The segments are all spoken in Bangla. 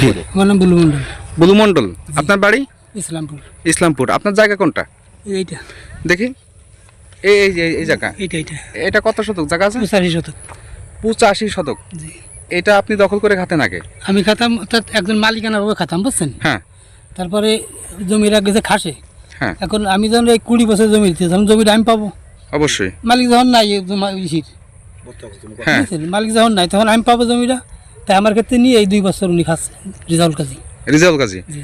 আমার নাম বুলু মন্ডল। বুলু মন্ডল, আপনার বাড়ি ইসলামপুর। ইসলামপুর। আপনার জায়গা কোনটা এইটা দেখি? এই এই যে এই জায়গা, এইটা এইটা এটা কত শতক জায়গা আছে? 45 শতক। 85 শতক। জি, এটা আপনি দখল করে খাতেন আগে? আমি খাতাম, অর্থাৎ একজন মালিকানা ভাবে খাতাম, বুঝছেন? হ্যাঁ তারপরে জমির গেছে খাসে। হ্যাঁ, এখন আমি যখন এই 20 বছর জমি দিতে, তখন জমিটা আমি পাবো। অবশ্যই। মালিক যখন নাই ইসির, হ্যাঁ, বুঝছেন? মালিক যখন নাই তখন আমি পাবো জমিটা। তাই আমার ক্ষেত্রে নিয়ে এই 2 বছর উনি খাচ্ছে, রিজাউল কাজী। রিজাউল কাজী। জি।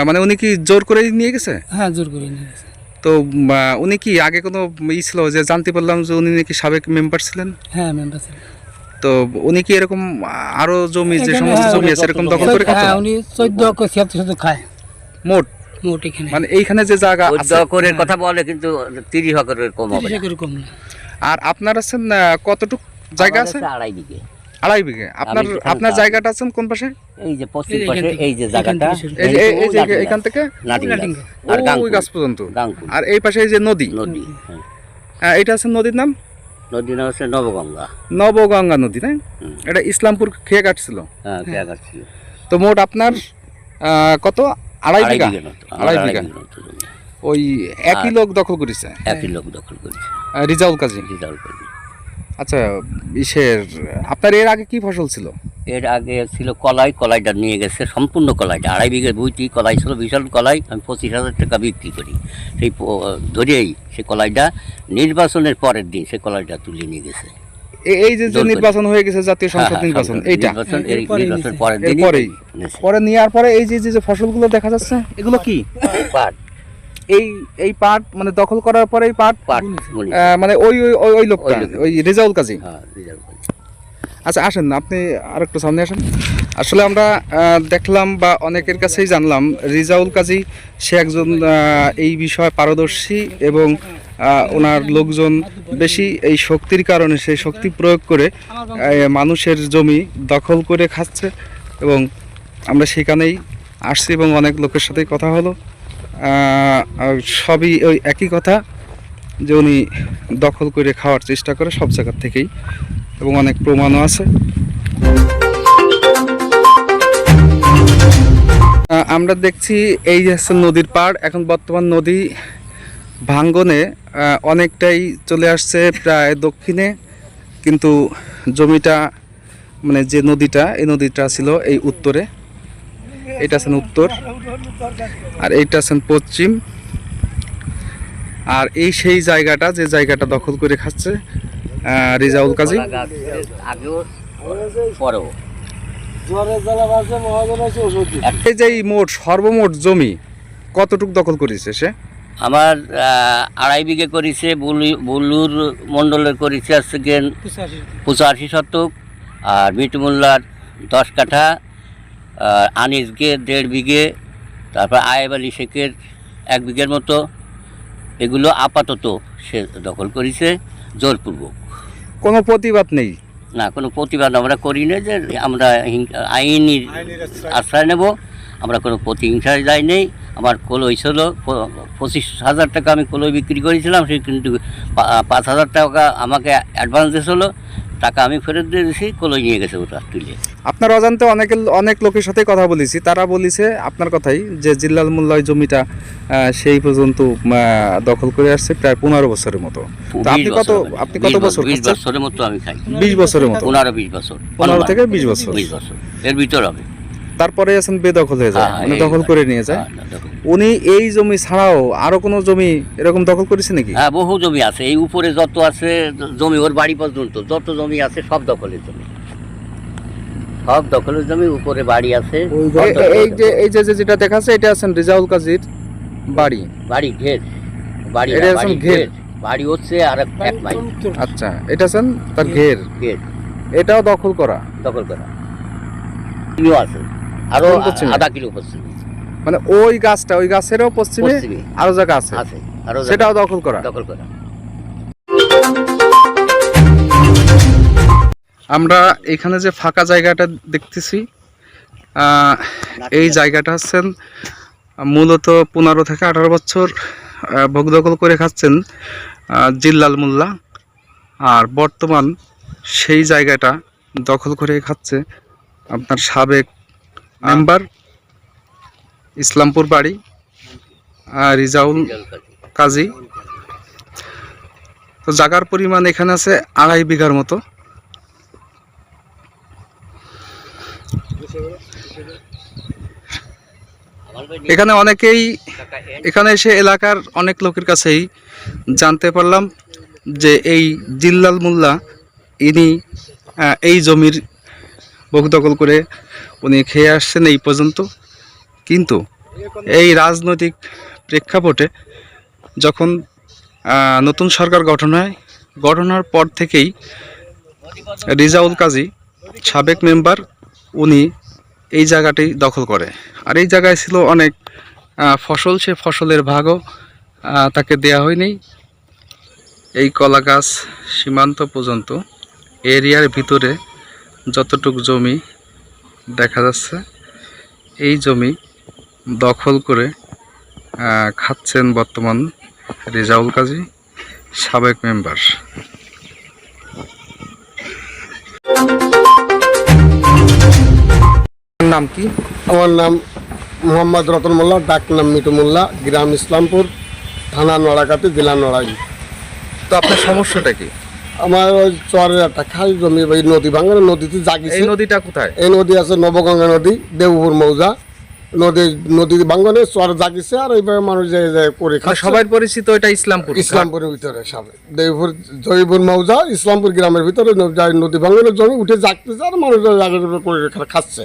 মানে উনি কি জোর করে নিয়ে গেছে? হ্যাঁ, জোর করে নিয়ে গেছে। তো উনি কি আগে কোনো ছিল যে জানতে পারলাম যে উনি নাকি সাবেক মেম্বার ছিলেন? হ্যাঁ, মেম্বার ছিল। তো উনি কি এরকম আরো জমি যে এখানে সমস্ত হ্যাঁ, জমি আছে এরকম দখল করে হ্যাঁ, খাতো? উনি 14 শতক খায় মোট মোট এখানে। মানে এইখানে যে জায়গা আছে, করে কথা বলে কিন্তু 30 একরের কম হবে 30 না। একর কম না। আর আপনার আছেন কতটুক জায়গা আছে? 2.5 বিঘে। 2.5 বিঘে। আপনার আমি এখানে আপনার আছি। জায়গাটা আছেন কোন পাশে? এই যে পশ্চিম এই যে পাশে এখান থেকে, এই যে এখান জায়গাটা, থেকে শুরু। এই যে এই যে এখান থেকে নাটিং গাছ। নাটিং আর ওই গাছ পর্যন্ত। গাঙ্কুল আর এই পাশে এই যে নদী, নদী। হ্যাঁ, এটা আছে নদীর নাম নদীর নাম হচ্ছে নবগঙ্গা। নবগঙ্গা নদী, তাই? হুম। এটা ইসলামপুর খেয়ে কাটছিল। হ্যাঁ, কেয়াঘাট ছিল। তো মোট আপনার কত? 2.5 বিঘা। বিঘের মতো। আমার 2.5 2.5 বিঘা। বিঘের মতো জমি। ওই একই লোক দখল করেছে, একই লোক দখল করেছে, রিজাউল কাজী। রিজাউল কাজী। আচ্ছা, ইসের আপনার এর আগে কি ফসল ছিল? এর আগে ছিল কলাই, কলাইটা নিয়ে গেছে সম্পূর্ণ কলাইটা। 2.5 বিঘের বইটি কলাই ছিল, বিশাল কলাই। আমি 25,000 টাকা বিক্রি করি। সেই ধরেই সে কলাইটা নির্বাচনের পরের দিন সে কলাইটা তুলে নিয়ে গেছে। এই যে যে নির্বাচন হয়ে গেছে, জাতীয় সংসদ হ্যাঁ, নির্বাচন, সংসদ এইটা নির্বাচন, এই এরপরেই নির্বাচন নিয়েছে। পরের দিনই এরপরেই নিয়েছে। পরে নেওয়ার পরে এই যে যে যে ফসলগুলো দেখা যাচ্ছে এগুলো কি? পাট, এই এই পাট মানে দখল করার পরে এই পাট পাট মনি। মানে ওই ওই ওই- ওই লোকটা, ওই লোক। ওই রিজাউল কাজী। হ্যাঁ, রিজাউল কাজী। আচ্ছা আসেন না, আপনি আর একটু সামনে আসেন। আসলে আমরা দেখলাম বা অনেকের কাছেই জানলাম রিজাউল কাজী সে একজন এই বিষয়ে পারদর্শী এবং ওনার লোকজন বেশি এই শক্তির কারণে সেই শক্তি প্রয়োগ করে মানুষের জমি দখল করে খাচ্ছে। এবং আমরা সেখানেই আসছি এবং অনেক লোকের সাথেই কথা হলো, সবই ওই একই কথা যে উনি দখল করে খাওয়ার চেষ্টা করে সব জায়গার থেকেই, এবং অনেক প্রমাণও আছে। আমরা দেখছি এই যে হচ্ছে নদীর পাড়। এখন বর্তমান নদী ভাঙ্গনে অনেকটাই চলে আসছে প্রায় দক্ষিণে, কিন্তু জমিটা মানে যে নদীটা, এই নদীটা ছিল এই উত্তরে। এটা আছেন উত্তর আর এইটা আছেন পশ্চিম। আর এই সেই জায়গাটা, যে জায়গাটা দখল করে খাচ্ছে রিজাউল কাজী। কলা গাছের আগেও পরেও এই যে এই মোট সর্বমোট জমি কতটুক দখল করেছে সে? আমার 2.5 বিঘে করেছে, বুলুর মণ্ডলের করেছে আছে গেন 85 শতক, আর মিটু মোল্লার 10 কাঠা, আনিসকে 1.5 বিঘে, তারপর আয়েব আলী শেখের 1 বিঘের মতো। এগুলো আপাতত সে দখল করেছে জোরপূর্বক। কোনো প্রতিবাদ নেই? না, কোনো প্রতিবাদ আমরা করি না, যে আমরা আইনি আশ্রয় নেব। আমরা কোনো প্রতিহিংসায় যাই নেই। আমার কলই ছিল 25,000 টাকা আমি কলই বিক্রি করেছিলাম, সে কিন্তু 5,000 টাকা আমাকে অ্যাডভান্স দিয়েছিল, টাকা আমি ফেরত দিয়ে দিয়েছি, কলই নিয়ে গেছে ওটা তুলে। আপনার অজান্তে অনেক লোকের সাথে কথা বলেছি, তারা বলেছে আপনার কথাই যে জিল্লাল মোল্লার জমিটা সেই পর্যন্ত দখল করে আসছে প্রায় 15 বছরের মতো। তো আপনি কত 20 বছর? 20 বছরের মতো আমি খাই। 20 বছরের মতো? 15-20 বছর। 15 থেকে 20 বছর। 20 বছর এর ভিতর হবে। তারপরে আছেন বেদখল হয়ে যায়, হ্যাঁ, মানে এই দখল করে নিয়ে যায়। হ্যাঁ, দখল। উনি এই জমি ছাড়াও আরো কোনো জমি এরকম দখল করেছে নাকি? হ্যাঁ, বহু জমি আছে। এই উপরে যত আছে জমি, ওর বাড়ি পর্যন্ত যত জমি আছে সব দখলের জমি, সব দখলের জমি। উপরে বাড়ি আছে, সব দখলের এই যে জমি। এই যে যেটা দেখাচ্ছে এটা আছেন রিজাউল কাজীর বাড়ি। বাড়ি ঘের, বাড়ি এটা না, আছেন বাড়ি ঘের। ঘের। বাড়ি হচ্ছে আর 1 মাইল আচ্ছা, এটা আছেন তার ঘের, ঘের এটাও দখল করা। দখল করা। ইও আছে আরো কোন পশ্চিমে? আধা কিলো পশ্চিমে মানে ওই গাছটা, ওই গাছেরও পশ্চিমে পশ্চিমে আরো জায়গা আছে, আছে, আরো সেটাও দখল করা। দখল করা। আমরা এখানে যে ফাঁকা জায়গাটা দেখতেছি, এই জায়গাটা হচ্ছেন মূলত 15 থেকে 18 বছর ভোগ দখল করে খাচ্ছেন জিল্লাল মোল্লা। আর বর্তমান সেই জায়গাটা দখল করে খাচ্ছে আপনার সাবেক মেম্বার, ইসলামপুর বাড়ি, রিজাউল কাজী। তো জায়গার পরিমাণ এখানে আছে 2.5 বিঘার মতো। এখানে অনেকেই, এখানে এসে এলাকার অনেক লোকের কাছেই জানতে পারলাম যে এই জিল্লাল মোল্লা ইনি এই জমির বকদখল করে উনি খেয়ে আসছেন এই পর্যন্ত। কিন্তু এই রাজনৈতিক প্রেক্ষাপটে যখন নতুন সরকার গঠন হয়, গঠনের পর থেকেই রিজাউল কাজী সাবেক মেম্বার উনি এই জায়গাটি দখল করে। আর এই জায়গায় ছিল অনেক ফসল, সে ফসলের ভাগও তাকে দেয়া হয়নি। এই কলা গাছ সীমান্ত পর্যন্ত এরিয়ার ভিতরে যতটুকু জমি দেখা যাচ্ছে, এই জমি দখল করে খাচ্ছেন বর্তমান রিজাউল কাজী সাবেক মেম্বার। নাম কি? আমার নাম মোহাম্মদ রতন মোল্লা, ডাক নাম মিটু মোল্লা, গ্রাম ইসলামপুর, থানা নড়াকাতি, জেলা নড়াই। তো আপনার সমস্যাটা কি? আমার ওই চরের একটা খাল জমি, ওই নদী ভাঙার, নদীতে জাগিছে। এই নদীটা কোথায়? এই নদী আছে নবগঙ্গা নদী, দেবপুর মৌজা। নদী ভাঙনে চর জাগিছে, আর এইভাবে মানুষ যায় করে খায়। সবাই পরিচিত এটা ইসলামপুর। ইসলামপুরের ভিতরে সামনে দেবপুর মৌজা, ইসলামপুর গ্রামের ভিতরে নদী ভাঙনের জমি উঠে জাগতেছে, আর মানুষ করে খাচ্ছে।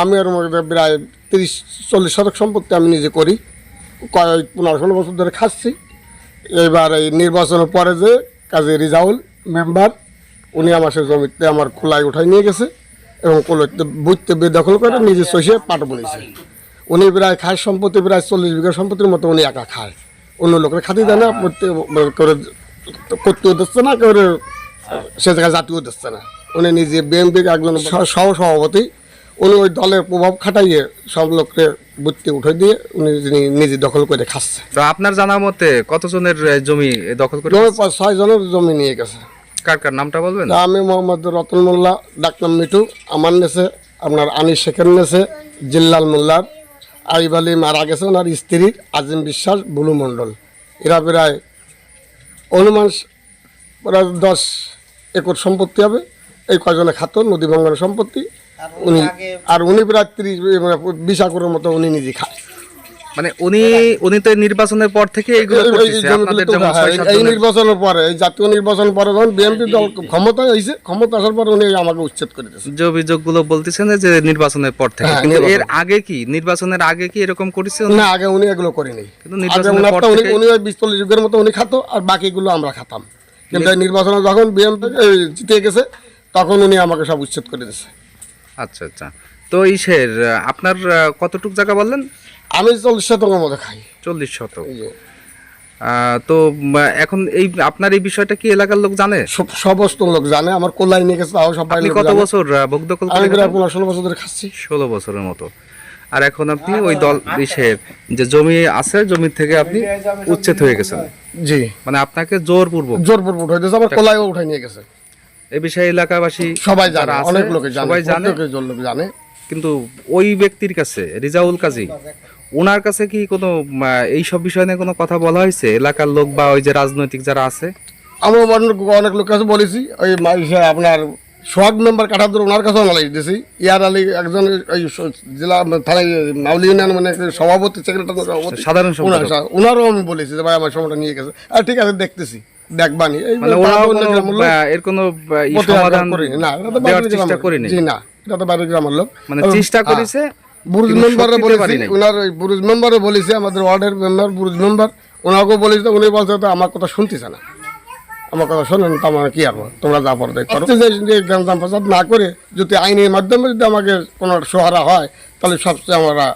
আমি আর মধ্যে প্রায় 30-40 শতক সম্পত্তি আমি নিজে করি, 15-16 বছর ধরে খাচ্ছি। এবার এই নির্বাচনের পরে যে কাজী রিজাউল মেম্বার, উনি আমার সে জমিতে আমার খোলায় উঠাই নিয়ে গেছে এবং বুঝতে বেদখল করে নিজে চষে পাট বলেছে। উনি প্রায় খায় সম্পত্তি, প্রায় 40 বিঘা সম্পত্তির মতো উনি একা খায়, অন্য লোকের খাতি দেয় না, করে করতেও দিচ্ছে না, করে সে জায়গায় জাতীয় দিচ্ছে না। উনি নিজে বিএনপির একজন সহসভাপতি, উনি ওই দলের প্রভাব খাটাইয়ে সব লোককে বুঝতে উঠে দিয়ে উনি নিজে দখল করে খাচ্ছে। তো আপনার জানা মতে কতজনের জমি দখল করে? 6 জনের জমি নিয়ে গেছে। কার কার নামটা বলবেন? আমি মোহাম্মদ রতন মোল্লা, ডাকনাম মিটু, আমার নেছে, আপনার আনিস শেখের নেছে, জিল্লাল মোল্লার, আরিফ আলী মারা গেছে, ওনার স্ত্রীর আজিম বিশ্বাস, বুলু মণ্ডল। এরা প্রায় অনুমান প্রায় 10 একর সম্পত্তি হবে। এই কয়জনে খাতো নদী ভাঙনের সম্পত্তি উনি, আর উনি প্রায় 30-20 একরের মতো উনি নিজে খায়। মানে উনি তো নির্বাচনের পর থেকে এইগুলো করতেছে। আপনাদের যেমন 6-7 এই নির্বাচনের পরে, এই জাতীয় নির্বাচনের পরে যখন বিএনপি দল ক্ষমতায় আইছে, ক্ষমতা আসার পর উনি আমাকে উচ্ছেদ করে দিয়েছে। যে অভিযোগগুলো বলতেছেন যে নির্বাচনের পর থেকে, কিন্তু এর আগে কি, নির্বাচনের আগে কি এরকম করেছে? না, আগে উনি এগুলো করেনি। কিন্তু নির্বাচনের পর থেকে উনি ওই 20-40 যুগের মতো উনি খাতো, আর বাকিগুলো আমরা খাতাম। কিন্তু এই নির্বাচনে যখন বিএনপি জিতে গেছে, তখন উনি আমাকে সব উচ্ছেদ করে দিয়েছে। আচ্ছা আচ্ছা। তো ইসের আপনার কতটুক জায়গা বললেন? আমি 40 শতকের মতো খাই। 40 শতক। তো এখন এই আপনার এই বিষয়টা কি এলাকার লোক জানে? সমস্ত লোক জানে। আমার কোলাই নিয়ে গেছে, তাও সবাই। আপনি কত বছর ভোগ দখল আমি প্রায় 15-16 বছর ধরে খাচ্ছি। 16 বছরের মতো। আর এখন আপনি ওই দল ইসের যে জমি আছে, জমি থেকে আপনি উচ্ছেদ হয়ে গেছেন? জি। মানে আপনাকে জোরপূর্বক উঠাই দিয়েছে, আবার কোলাইও উঠাই নিয়ে গেছে। এই বিষয়ে এলাকাবাসী সবাই জানে, অনেক লোকে জানে, সবাই জানে, লোক জানে। কিন্তু ওই ব্যক্তির কাছে, রিজাউল কাজী, ওনার কাছে কি কোনো এই সব বিষয় নিয়ে কোনো কথা বলা হয়েছে এলাকার লোক বা ওই যে রাজনৈতিক যারা আছে? আমি অনেক লোক কাছে বলেছি। ওই আপনার সোহাগ মেম্বার কাঠাদুর, ওনার কাছেও নলেজ দিয়েছি। ইয়ার আলী একজন ওই জেলা থানায় মাউলি ইউনিয়ন, মানে সভাপতি, সেক্রেটারি, সভাপতি, সাধারণ সম্পাদক, ওনারও আমি বলেছি যে ভাই আমার সময়টা নিয়ে গেছে। আর ঠিক আছে, দেখতেছি, দেখবানি। মানে এর কোনো সমাধান দেওয়ার চেষ্টা করেনি? জি না, এটা তো বাইরের গ্রামের লোক, মানে চেষ্টা করেছে। বুরুজ মেম্বারে বলেছি, ওনার ওই বুরুজ মেম্বারে বলেছি, আমাদের ওয়ার্ডের মেম্বার বুরুজ মেম্বার, ওনাকেও বলেছি। তো উনি বলছে তো আমার কথা শুনতেছে না, আমার কথা শোনেন, তো আমার কি আর তোমরা যা পড়ে করো। গ্রাম প্রচার না করে যদি আইনের মাধ্যমে যদি আমাকে কোনো সহারা হয়, তাহলে সবচেয়ে আমরা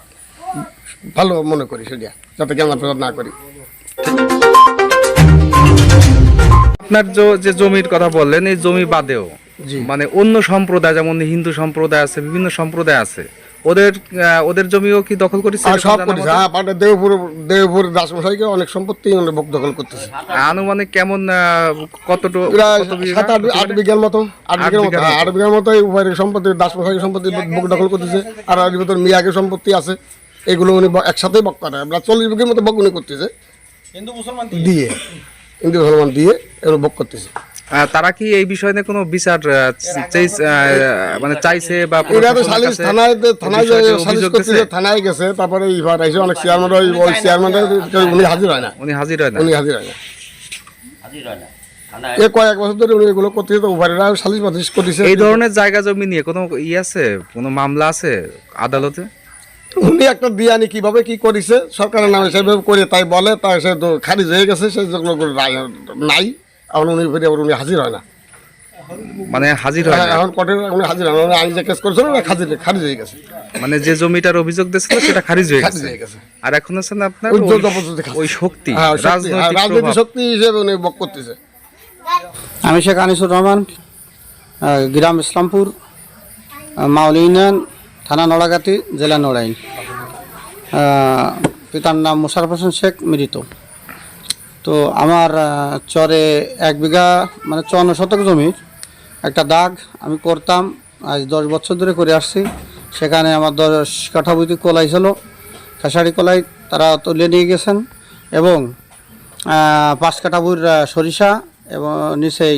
ভালো মনে করি সেটা, যাতে গ্রাম প্রচার না করি। আপনার যে জমির কথা বললেন, এই জমি বাদেও মানে অন্য সম্প্রদায়, যেমন হিন্দু সম্প্রদায় আছে, বিভিন্ন সম্প্রদায় আছে, ওদের জমিও কি দখল করেছে আর এরকম সব জানা করতেছে। মতে? হ্যাঁ, পাটে দেবপুর দাসমশাইকে অনেক সম্পত্তি ওনারা দখল করতেছে। আনুমানিক কেমন প্রায় কত বিঘা? 7-8 বিঘার মতো, 8 বিঘার মতো, 8 বিঘার মতো উপরের সম্পত্তি দাসমশাইকে সম্পত্তি বক দখল করতেছে। আর এর ভিতর মিয়াকে সম্পত্তি আছে, এগুলো উনি একসাথেই বক করে। আমরা 40 বিঘার মতো বক উনি করতেছে হিন্দু মুসলমান দিয়ে এগুলো বক করতেছে। তারা কি এই বিষয় নিয়ে কোনো বিচার মানে চাইছে বা এরা তো প্রশাসনের সালিশ কাছে থানায় বিষয়টি সালিশ অভিযোগ করতেছে, দিয়েছে? থানায় গেছে। তারপরে এইবার এসে অনেক চেয়ারম্যান, ওই চেয়ারম্যান উনি হাজির হয় না, উনি হাজির হয় না? উনি হাজির হয় না। হাজির হয় না থানায়। এ কয়েক বছর ধরে উনি এগুলো করতেছে, তো উপারেরা সালিশ বাতিশ করতেছে। এই ধরনের জায়গা জমি নিয়ে কোনো আছে, কোনো মামলা আছে আদালতে? উনি একটা দিয়ানি কিভাবে কি করেছে সরকারের নামে সেভাবে করে তাই বলে, তাই সে তো খারিজ হয়ে গেছে, সে যেগুলো নাই। এখন উনি ফিরে আবার উনি হাজির হয় না। মানে হাজির হয় না? এখন কোর্টে উনি হাজির হয় না। উনি আইন যে কেস করেছিল না, খারিজ হয়ে গেছে। মানে যে জমিটার অভিযোগ দিয়েছিল সেটা খারিজ হয়ে খারিজ গেছে। হয়ে গেছে। আর এখন আছে না আপনার ওই জবরদস্তি খাচ্ছে। ওই শক্তি, হ্যাঁ, রাজনৈতিক রাজনৈতিক প্রভাব। শক্তি হিসেবে উনি বক করতেছে। আমি শেখ আনিসুর রহমান, গ্রাম ইসলামপুর, মাউলি ইউনিয়ন, থানা নড়াগাতি, জেলা নড়াইল। পিতার নাম মোশাররফ হোসেন শেখ, মৃত। তো আমার চরে 1 বিঘা মানে 54 শতক জমির একটা দাগ আমি করতাম, আজ 10 বছর ধরে করে আসছি। সেখানে আমার 10 কাঠা বুঝি কলাই ছিল, খেসারি কলাই, তারা তুলে নিয়ে গেছেন। এবং 5 কাঠা বুর সরিষা, এবং নিচেই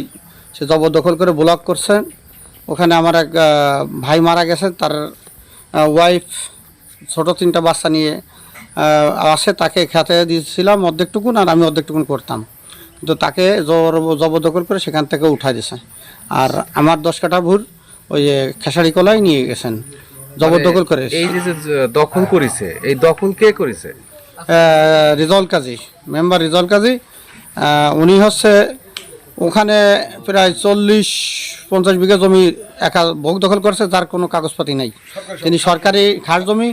সে জবরদখল করে ব্লক করছেন। ওখানে আমার এক ভাই মারা গেছে, তার ওয়াইফ ছোট 3টা বাচ্চা নিয়ে আসে, তাকে খেতে দিয়েছিলাম অর্ধেকটুকুন, আর আমি অর্ধেকটুকুন করতাম। কিন্তু তাকে জবরদখল করে সেখান থেকে উঠাই দিয়েছে। আর আমার 10 কাঠা ভুর ওই খেসারি কলাই নিয়ে গেছেন জবরদখল করে। এই যে দখল করেছে, এই দখল কে করেছে? রিজল কাজী, মেম্বার রিজল কাজী। উনি হচ্ছে ওখানে প্রায় 40-50 বিঘা জমি একা ভোগ দখল করেছে, যার কোনো কাগজপাতি নেই। তিনি সরকারি খাস জমি,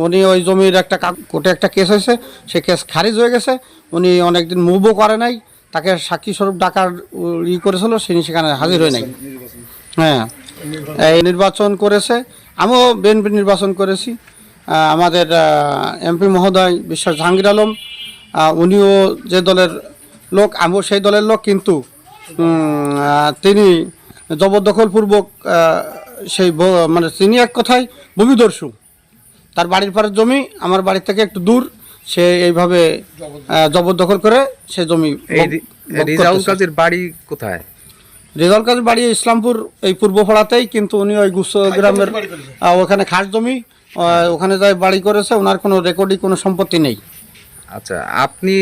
উনি ওই জমির একটা কোর্টে একটা কেস হয়েছে, সে কেস খারিজ হয়ে গেছে। উনি অনেকদিন মুভও করে নাই, তাকে সাক্ষী স্বরূপ ডাকার করেছিল, তিনি সেখানে হাজির হয় নাই। হ্যাঁ, এই নির্বাচন করেছে, আমিও বিএনপি নির্বাচন করেছি। আমাদের এমপি মহোদয় বিশ্বাস জাহাঙ্গীর আলম, উনিও যে দলের লোক, আমিও সেই দলের লোক। কিন্তু তিনি জবরদখলপূর্বক সেই মানে তিনি এক কথায় ভূমিদস্যু। তার বাড়ির পাড়ের জমি আমার বাড়ি থেকে একটু দূর, সে এইভাবে জবরদখল করে সে জমি। রিজাউল কাজীর বাড়ি কোথায়? রিজাউল কাজীর বাড়ি ইসলামপুর, এই পূর্বপাড়াতেই। কিন্তু উনি ওই গুচ্ছ গ্রামের ওখানে খাস জমি, ওখানে যাই বাড়ি করেছে। ওনার কোনো রেকর্ডই কোনো সম্পত্তি নেই। আচ্ছা, আপনি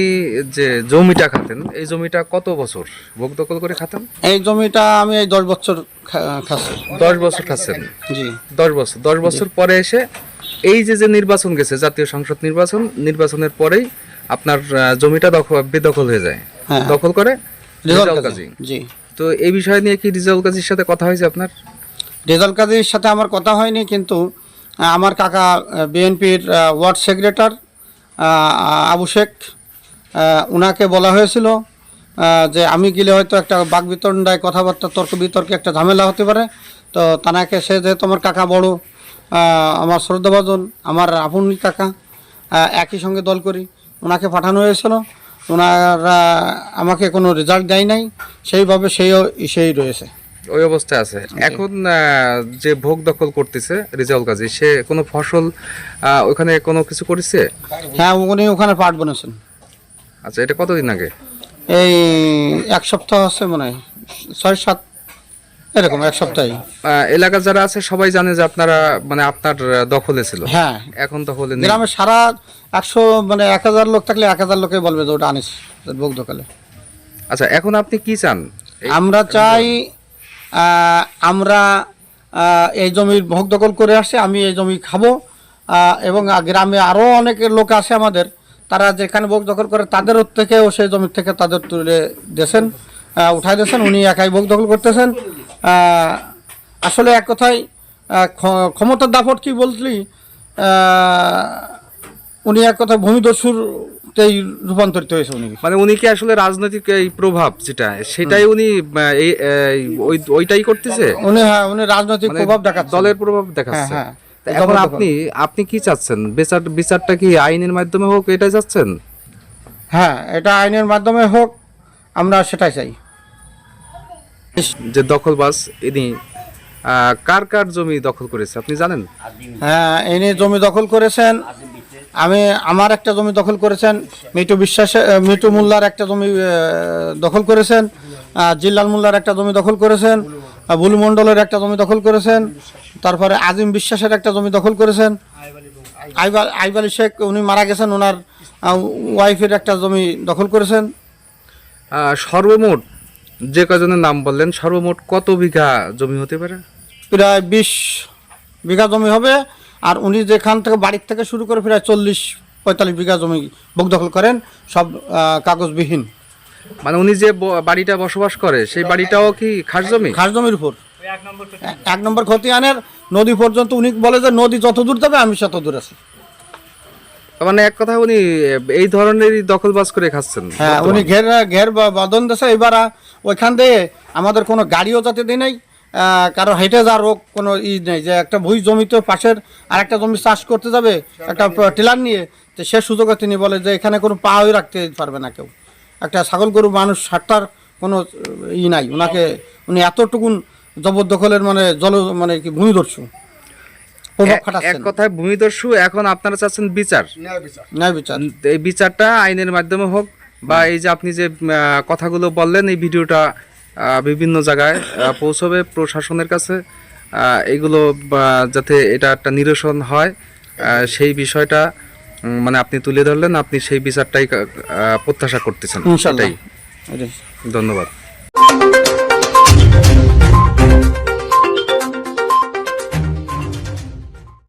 যে জমিটা খাতেন, এই জমিটা কত বছর ভোগ দখল করে খাতেন? এই জমিটা আমি এই 10 বছর খাচ্ছি। 10 বছর খাচ্ছেন? জি, 10 বছর পরে এসে এই যে নির্বাচন গেছে, জাতীয় সংসদ নির্বাচনের পরেই আপনার জমিটা বেদখল হয়ে যায়। হ্যাঁ। দখল করে রিজাউল রিজাউল কাজী। কাজী। জি, তো এই বিষয় নিয়ে কি রিজাউল কাজীর সাথে কথা হয়েছে আপনার? রিজাউল কাজীর সাথে আমার কথা হয়নি, কিন্তু আমার কাকা বিএনপির ওয়ার্ড সেক্রেটারি আবু শেখ, ওনাকে বলা হয়েছিল যে আমি গেলে হয়তো একটা বাকবিতণ্ডায় কথাবার্তা, তর্ক বিতর্কে একটা ঝামেলা হতে পারে। তো তানাকে, সে যেহেতু আমার কাকা বড়, আমার শ্রদ্ধাভাজন, আমার আপন কাকা, একই সঙ্গে দল করি, ওনাকে পাঠানো হয়েছিল। ওনারা আমাকে কোনো রেজাল্ট দেয় নাই, সেইভাবে সেই রয়েছে, ওই অবস্থায় আছে। এখন যে ভোগ দখল করতেছে রিজাউল কাজী, সে কোনো ফসল ওখানে কোনো কিছু করেছে? হ্যাঁ, উনি ওখানে পাট বনেছেন। আচ্ছা, এটা কতদিন আগে? এই 1 সপ্তাহ আছে মনে হয়, 6-7 এরকম 1 সপ্তাহে। এলাকার যারা আছে সবাই জানে যে আপনারা মানে আপনার দখলে ছিল। হ্যাঁ, এখন দখলে নেই। গ্রামে সারা 100 মানে 1000 লোক থাকলে 1000 লোকে বলবে যে ওটা আনিস ভোগ দখলে। আচ্ছা, এখন আপনি কি চান? আমরা চাই, আমরা এই জমির ভোগ দখল করে আসছে, আমি এই জমি খাবো। এবং গ্রামে আরও অনেক লোক আছে আমাদের, তারা যেখানে ভোগ দখল করে তাদের থেকেও সেই জমির থেকে তাদের তুলে দিয়েছেন, উঠাই দিয়েছেন। উনি একাই ভোগ দখল করতেছেন। আসলে এক কথায় ক্ষমতার দাপট কি বললি, উনি এক কথায় ভূমিদস্যুরতেই রূপান্তরিত হয়েছে উনি। মানে উনি কি আসলে রাজনৈতিক এই প্রভাব যেটা, সেটাই উনি ওইটাই করতেছে? উনি রাজনৈতিক মানে প্রভাব দেখাচ্ছে, দলের প্রভাব হ্যাঁ দেখাচ্ছে। হ্যাঁ, তা এখন আপনি কি চাচ্ছেন? বিচারটা কি আইনের মাধ্যমে হোক এটাই চাচ্ছেন? হ্যাঁ, এটা আইনের মাধ্যমে হোক, আমরা সেটাই চাই। যে দখলবাজ ইনি কার কার জমি দখল করেছে আপনি জানেন? হ্যাঁ, ইনি জমি দখল করেছেন, আমার একটা জমি দখল করেছেন, মিটু মোল্লার একটা জমি দখল করেছেন, জিল্লাল মোল্লার একটা জমি দখল করেছেন, বুলু মণ্ডলের একটা জমি দখল করেছেন, তারপরে আজিম বিশ্বাসের একটা জমি দখল করেছেন, আইব আলী শেখ উনি মারা গেছেন, ওনার ওয়াইফের একটা জমি দখল করেছেন। সর্বমোট যে কজনের নাম বললেন, সর্বমোট কত বিঘা জমি হতে পারে? প্রায় 20 বিঘা জমি হবে। আর উনি যেখান থেকে বাড়ির থেকে শুরু করে প্রায় 40-45 বিঘা জমি ভোগ দখল করেন, সব কাগজবিহীন। মানে উনি যে বাড়িটা বসবাস করে সেই বাড়িটাও কি খাস জমি? খাস জমির উপর 1 নম্বর খতিয়ানের নদী পর্যন্ত। উনি বলে যে নদী যত দূর যাবে আমি তত দূর আছি। মানে এক কথা উনি এই ধরনেরই দখলবাজ করে খাচ্ছেন। হ্যাঁ, উনি ঘের বাঁধন দিয়েছে। এবার ওইখান দিয়ে আমাদের কোনো গাড়িও যাতে দিই নাই, কারো হেঁটে যাওয়ার কোনো নেই, যে একটা ভুই জমিতে পাশের আর একটা জমি চাষ করতে যাবে একটা টিলার নিয়ে, তো সে সুযোগে তিনি বলে যে এখানে কোনো পাও রাখতে পারবে না কেউ, একটা ছাগল গরু মানুষ সারটার কোনো নাই। উনি এতটুকুন জবরদখলের মানে কি ভূমিদস্যু প্রভাব এক খাটাচ্ছেন। কথায় ভূমিদস্যু। এখন আপনারা চাচ্ছেন বিচার, ন্যায় বিচার। এই বিচারটা আইনের মাধ্যমে হোক, বা এই যে আপনি যে কথাগুলো বললেন এই ভিডিওটা বিভিন্ন জায়গায় পৌঁছবে প্রশাসনের কাছে, এগুলো যাতে এটা একটা নিরসন হয় সেই বিষয়টা মানে আপনি তুলে ধরলেন। আপনি সেই বিচারটাই প্রত্যাশা করতেছেন। ইনশাআল্লাহ। এটাই। ধন্যবাদ।